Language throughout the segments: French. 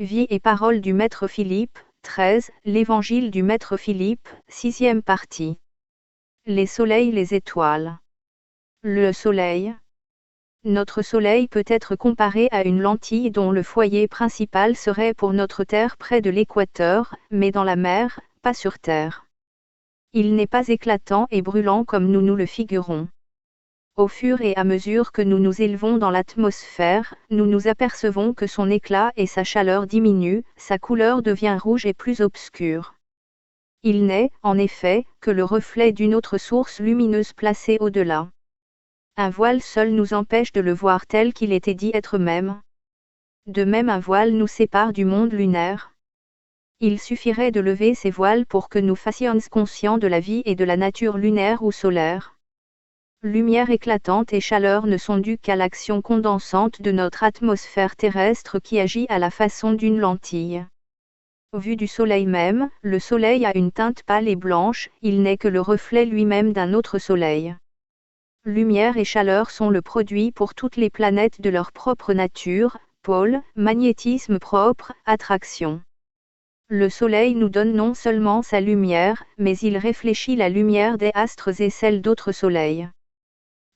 Vie et parole du Maître Philippe, 13, l'Évangile du Maître Philippe, 6e partie. Les soleils, les étoiles. Le soleil. Notre soleil peut être comparé à une lentille dont le foyer principal serait pour notre Terre près de l'équateur, mais dans la mer, pas sur Terre. Il n'est pas éclatant et brûlant comme nous nous le figurons. Au fur et à mesure que nous nous élevons dans l'atmosphère, nous nous apercevons que son éclat et sa chaleur diminuent, sa couleur devient rouge et plus obscure. Il n'est, en effet, que le reflet d'une autre source lumineuse placée au-delà. Un voile seul nous empêche de le voir tel qu'il était dit être même. De même un voile nous sépare du monde lunaire. Il suffirait de lever ces voiles pour que nous fassions conscients de la vie et de la nature lunaire ou solaire. Lumière éclatante et chaleur ne sont dues qu'à l'action condensante de notre atmosphère terrestre qui agit à la façon d'une lentille. Vu du soleil même, le soleil a une teinte pâle et blanche, il n'est que le reflet lui-même d'un autre soleil. Lumière et chaleur sont le produit pour toutes les planètes de leur propre nature, pôle, magnétisme propre, attraction. Le soleil nous donne non seulement sa lumière, mais il réfléchit la lumière des astres et celle d'autres soleils.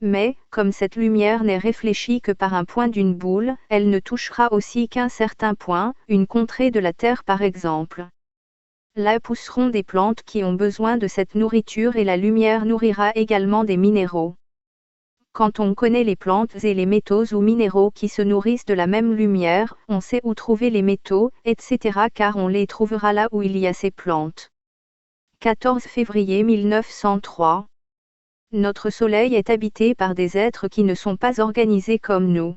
Mais, comme cette lumière n'est réfléchie que par un point d'une boule, elle ne touchera aussi qu'un certain point, une contrée de la Terre par exemple. Là pousseront des plantes qui ont besoin de cette nourriture et la lumière nourrira également des minéraux. Quand on connaît les plantes et les métaux ou minéraux qui se nourrissent de la même lumière, on sait où trouver les métaux, etc. car on les trouvera là où il y a ces plantes. 14 février 1903. Notre soleil est habité par des êtres qui ne sont pas organisés comme nous.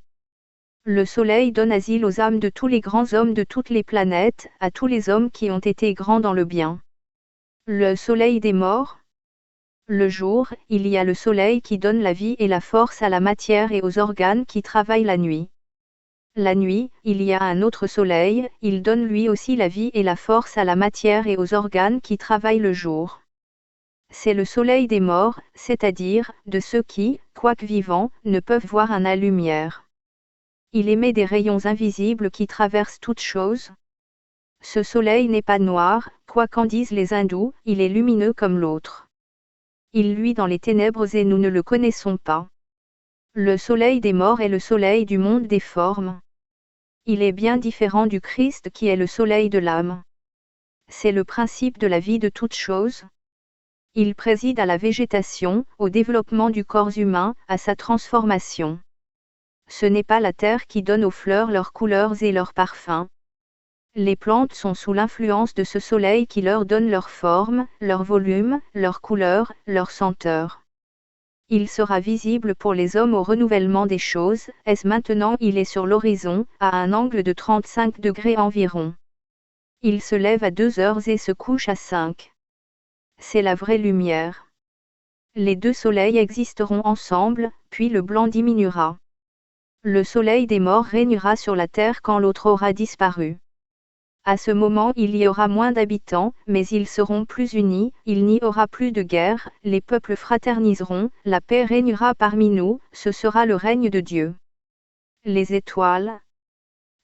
Le soleil donne asile aux âmes de tous les grands hommes de toutes les planètes, à tous les hommes qui ont été grands dans le bien. Le soleil des morts. Le jour, il y a le soleil qui donne la vie et la force à la matière et aux organes qui travaillent la nuit. La nuit, il y a un autre soleil, il donne lui aussi la vie et la force à la matière et aux organes qui travaillent le jour. C'est le soleil des morts, c'est-à-dire, de ceux qui, quoique vivants, ne peuvent voir la lumière. Il émet des rayons invisibles qui traversent toutes choses. Ce soleil n'est pas noir, quoi qu'en disent les hindous, il est lumineux comme l'autre. Il luit dans les ténèbres et nous ne le connaissons pas. Le soleil des morts est le soleil du monde des formes. Il est bien différent du Christ qui est le soleil de l'âme. C'est le principe de la vie de toutes choses. Il préside à la végétation, au développement du corps humain, à sa transformation. Ce n'est pas la terre qui donne aux fleurs leurs couleurs et leurs parfums. Les plantes sont sous l'influence de ce soleil qui leur donne leur forme, leur volume, leur couleur, leur senteur. Il sera visible pour les hommes au renouvellement des choses, maintenant il est sur l'horizon, à un angle de 35 degrés environ. Il se lève à 2 heures et se couche à 5. C'est la vraie lumière. Les deux soleils existeront ensemble, puis le blanc diminuera. Le soleil des morts régnera sur la terre quand l'autre aura disparu. À ce moment il y aura moins d'habitants, mais ils seront plus unis, il n'y aura plus de guerre, les peuples fraterniseront, la paix régnera parmi nous, ce sera le règne de Dieu. Les étoiles.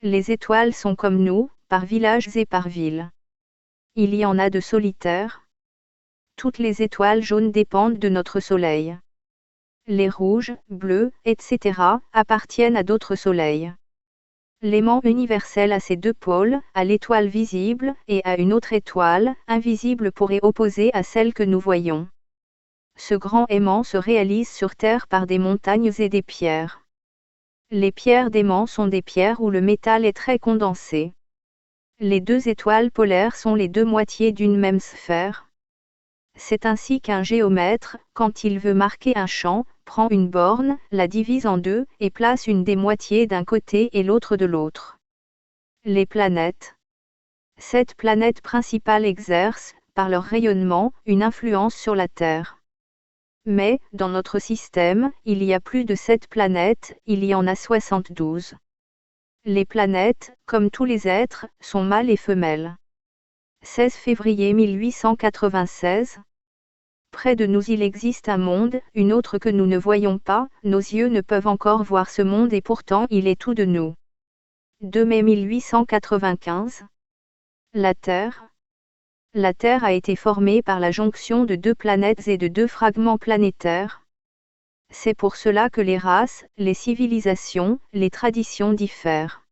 Les étoiles sont comme nous, par villages et par villes. Il y en a de solitaires. Toutes les étoiles jaunes dépendent de notre soleil. Les rouges, bleus, etc., appartiennent à d'autres soleils. L'aimant universel a ces deux pôles, à l'étoile visible, et à une autre étoile, invisible et opposée à celle que nous voyons. Ce grand aimant se réalise sur Terre par des montagnes et des pierres. Les pierres d'aimant sont des pierres où le métal est très condensé. Les deux étoiles polaires sont les deux moitiés d'une même sphère. C'est ainsi qu'un géomètre, quand il veut marquer un champ, prend une borne, la divise en deux, et place une des moitiés d'un côté et l'autre de l'autre. Les planètes. 7 planètes principales exercent, par leur rayonnement, une influence sur la Terre. Mais, dans notre système, il y a plus de 7 planètes, il y en a 72. Les planètes, comme tous les êtres, sont mâles et femelles. 16 février 1896. Près de nous il existe un monde, une autre que nous ne voyons pas, nos yeux ne peuvent encore voir ce monde et pourtant il est tout de nous. 2 mai 1895. La Terre. La Terre a été formée par la jonction de deux planètes et de deux fragments planétaires. C'est pour cela que les races, les civilisations, les traditions diffèrent.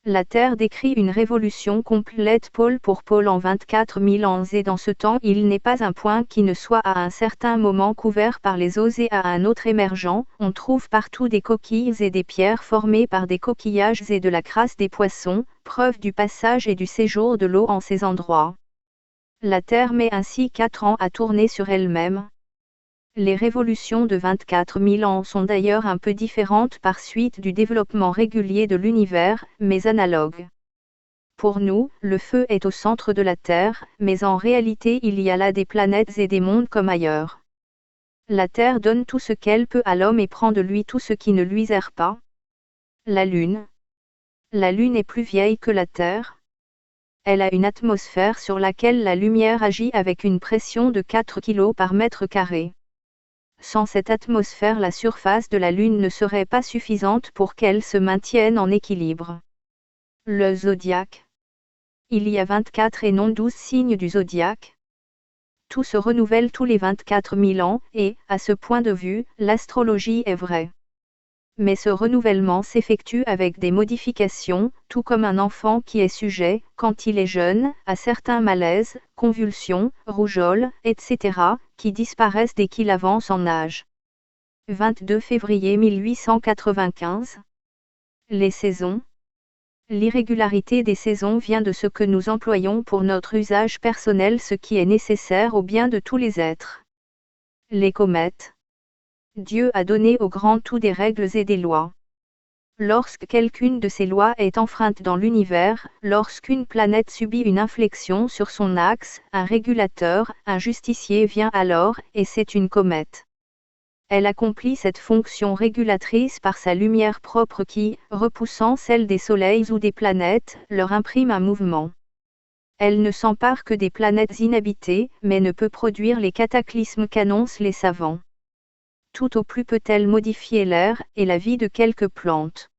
La Terre décrit une révolution complète pôle pour pôle en 24 000 ans et dans ce temps il n'est pas un point qui ne soit à un certain moment couvert par les eaux et à un autre émergent. On trouve partout des coquilles et des pierres formées par des coquillages et de la crasse des poissons, preuve du passage et du séjour de l'eau en ces endroits. La Terre met ainsi 4 ans à tourner sur elle-même. Les révolutions de 24 000 ans sont d'ailleurs un peu différentes par suite du développement régulier de l'univers, mais analogues. Pour nous, le feu est au centre de la Terre, mais en réalité il y a là des planètes et des mondes comme ailleurs. La Terre donne tout ce qu'elle peut à l'homme et prend de lui tout ce qui ne lui sert pas. La Lune. La Lune est plus vieille que la Terre. Elle a une atmosphère sur laquelle la lumière agit avec une pression de 4 kg par mètre carré. Sans cette atmosphère, la surface de la Lune ne serait pas suffisante pour qu'elle se maintienne en équilibre. Le zodiaque. Il y a 24 et non 12 signes du zodiaque. Tout se renouvelle tous les 24 000 ans, et, à ce point de vue, l'astrologie est vraie. Mais ce renouvellement s'effectue avec des modifications, tout comme un enfant qui est sujet, quand il est jeune, à certains malaises, convulsions, rougeoles, etc., qui disparaissent dès qu'il avance en âge. 22 février 1895. Les saisons. L'irrégularité des saisons vient de ce que nous employons pour notre usage personnel, ce qui est nécessaire au bien de tous les êtres. Les comètes. Dieu a donné au grand tout des règles et des lois. Lorsque quelqu'une de ces lois est enfreinte dans l'univers, lorsqu'une planète subit une inflexion sur son axe, un régulateur, un justicier vient alors, et c'est une comète. Elle accomplit cette fonction régulatrice par sa lumière propre qui, repoussant celle des soleils ou des planètes, leur imprime un mouvement. Elle ne s'empare que des planètes inhabitées, mais ne peut produire les cataclysmes qu'annoncent les savants. Tout au plus peut-elle modifier l'air et la vie de quelques plantes.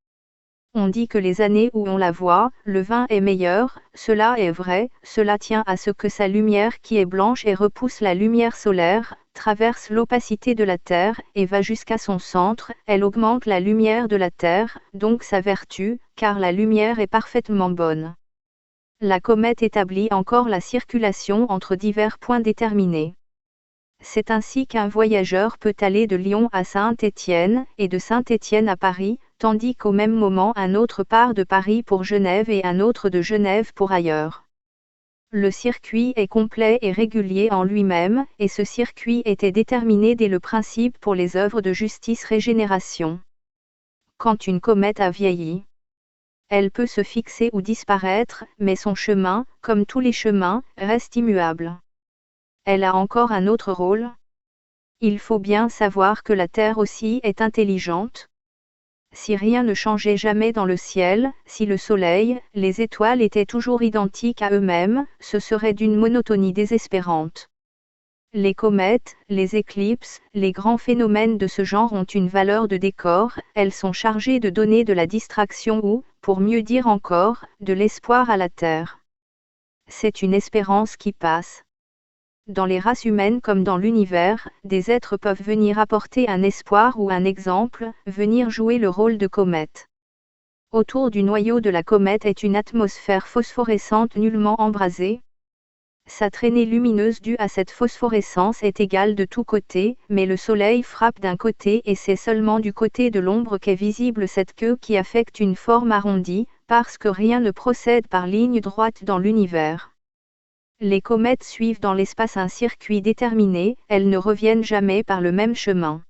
On dit que les années où on la voit, le vin est meilleur, cela est vrai, cela tient à ce que sa lumière qui est blanche et repousse la lumière solaire, traverse l'opacité de la Terre et va jusqu'à son centre, elle augmente la lumière de la Terre, donc sa vertu, car la lumière est parfaitement bonne. La comète établit encore la circulation entre divers points déterminés. C'est ainsi qu'un voyageur peut aller de Lyon à Saint-Étienne, et de Saint-Étienne à Paris, tandis qu'au même moment un autre part de Paris pour Genève et un autre de Genève pour ailleurs. Le circuit est complet et régulier en lui-même, et ce circuit était déterminé dès le principe pour les œuvres de justice-régénération. Quand une comète a vieilli, elle peut se fixer ou disparaître, mais son chemin, comme tous les chemins, reste immuable. Elle a encore un autre rôle. Il faut bien savoir que la Terre aussi est intelligente. Si rien ne changeait jamais dans le ciel, si le soleil, les étoiles étaient toujours identiques à eux-mêmes, ce serait d'une monotonie désespérante. Les comètes, les éclipses, les grands phénomènes de ce genre ont une valeur de décor, elles sont chargées de donner de la distraction ou, pour mieux dire encore, de l'espoir à la Terre. C'est une espérance qui passe. Dans les races humaines comme dans l'univers, des êtres peuvent venir apporter un espoir ou un exemple, venir jouer le rôle de comète. Autour du noyau de la comète est une atmosphère phosphorescente nullement embrasée. Sa traînée lumineuse due à cette phosphorescence est égale de tous côtés, mais le soleil frappe d'un côté et c'est seulement du côté de l'ombre qu'est visible cette queue qui affecte une forme arrondie, parce que rien ne procède par ligne droite dans l'univers. Les comètes suivent dans l'espace un circuit déterminé, elles ne reviennent jamais par le même chemin.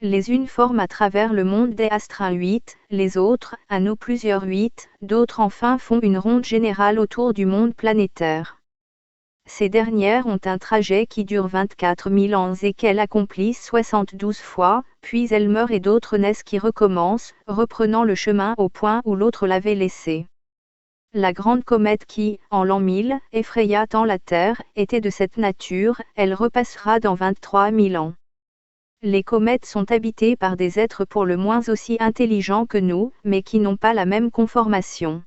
Les unes forment à travers le monde des astres un 8, les autres, un ou plusieurs 8, d'autres enfin font une ronde générale autour du monde planétaire. Ces dernières ont un trajet qui dure 24 000 ans et qu'elles accomplissent 72 fois, puis elles meurent et d'autres naissent qui recommencent, reprenant le chemin au point où l'autre l'avait laissé. La grande comète qui, en l'an 1000, effraya tant la Terre, était de cette nature, elle repassera dans 23 000 ans. Les comètes sont habitées par des êtres pour le moins aussi intelligents que nous, mais qui n'ont pas la même conformation.